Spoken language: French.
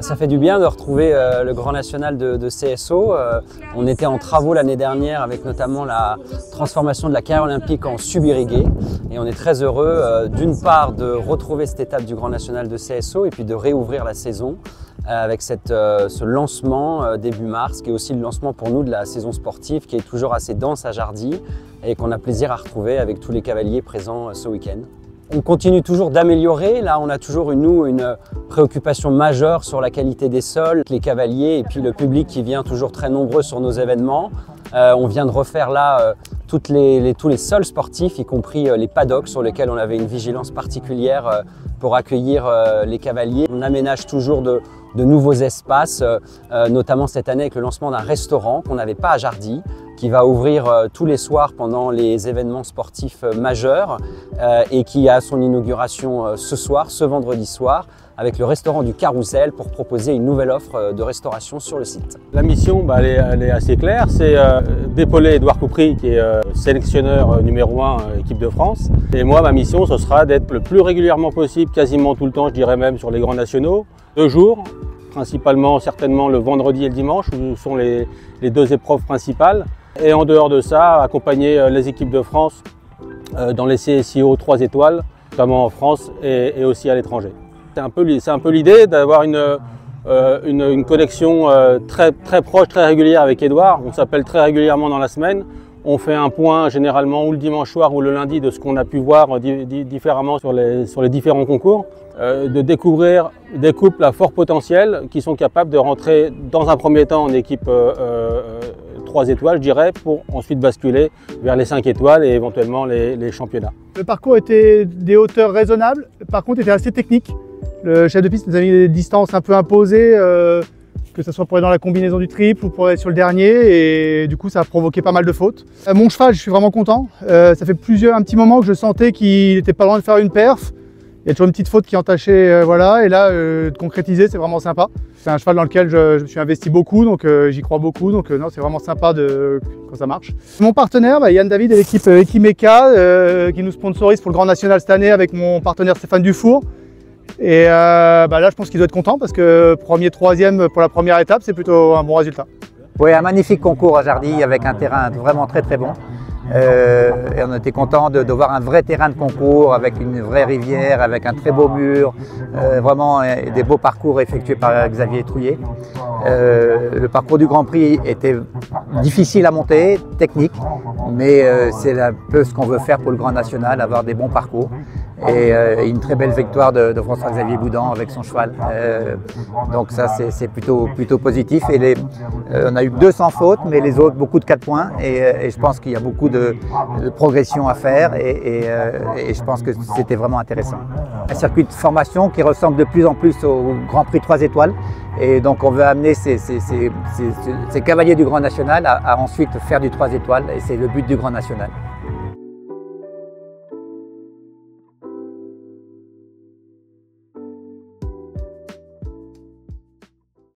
Ça fait du bien de retrouver le Grand National de CSO. On était en travaux l'année dernière avec notamment la transformation de la carrière olympique en sub-irrigué. Et on est très heureux d'une part de retrouver cette étape du Grand National de CSO et puis de réouvrir la saison avec ce lancement début mars, qui est aussi le lancement pour nous de la saison sportive qui est toujours assez dense à Jardy et qu'on a plaisir à retrouver avec tous les cavaliers présents ce week-end. On continue toujours d'améliorer. Là, on a toujours une préoccupation majeure sur la qualité des sols, les cavaliers et puis le public qui vient toujours très nombreux sur nos événements. On vient de refaire là tous les sols sportifs, y compris les paddocks sur lesquels on avait une vigilance particulière pour accueillir les cavaliers. On aménage toujours de nouveaux espaces, notamment cette année avec le lancement d'un restaurant qu'on n'avait pas à Jardy, qui va ouvrir tous les soirs pendant les événements sportifs majeurs et qui a son inauguration ce soir, ce vendredi soir, avec le restaurant du Carrousel pour proposer une nouvelle offre de restauration sur le site. La mission, elle est assez claire, c'est d'épauler Édouard Coupry qui est sélectionneur numéro 1 équipe de France. Et moi, ma mission, ce sera d'être le plus régulièrement possible, quasiment tout le temps, je dirais même sur les grands nationaux, 2 jours, principalement certainement le vendredi et le dimanche, où sont les 2 épreuves principales. Et en dehors de ça, accompagner les équipes de France dans les CSIO 3 étoiles, notamment en France et aussi à l'étranger. C'est un peu l'idée d'avoir une connexion très proche, très régulière avec Édouard. On s'appelle très régulièrement dans la semaine. On fait un point généralement ou le dimanche soir ou le lundi de ce qu'on a pu voir différemment sur les différents concours. De découvrir des couples à fort potentiel qui sont capables de rentrer dans un premier temps en équipe 3 étoiles, je dirais, pour ensuite basculer vers les 5 étoiles et éventuellement les championnats. Le parcours était des hauteurs raisonnables, par contre était assez technique. Le chef de piste nous a mis des distances un peu imposées, que ce soit pour aller dans la combinaison du triple ou pour aller sur le dernier, et du coup ça a provoqué pas mal de fautes. Mon cheval, je suis vraiment content. Ça fait un petit moment que je sentais qu'il n'était pas loin de faire une perf. Il y a toujours une petite faute qui entachait, voilà, et là, de concrétiser, c'est vraiment sympa. C'est un cheval dans lequel je me suis investi beaucoup, donc j'y crois beaucoup, donc non, c'est vraiment sympa quand ça marche. Mon partenaire, Yann David et l'équipe Equimeka, qui nous sponsorise pour le Grand National cette année avec mon partenaire Stéphane Dufour. Et là, je pense qu'il doit être content parce que premier, troisième pour la première étape, c'est plutôt un bon résultat. Oui, un magnifique concours à Jardy avec un terrain vraiment très bon. Et on était content de voir un vrai terrain de concours avec une vraie rivière, avec un très beau mur, vraiment des beaux parcours effectués par Xavier Trouillet. Le parcours du Grand Prix était difficile à monter, technique, mais c'est un peu ce qu'on veut faire pour le Grand National, avoir des bons parcours. Et une très belle victoire de François-Xavier Boudan avec son cheval. Donc ça c'est plutôt positif. Et on a eu 200 fautes, mais les autres beaucoup de 4 points. Et je pense qu'il y a beaucoup de progression à faire et je pense que c'était vraiment intéressant. Un circuit de formation qui ressemble de plus en plus au Grand Prix 3 étoiles. Et donc on veut amener ces cavaliers du Grand National à ensuite faire du 3 étoiles et c'est le but du Grand National.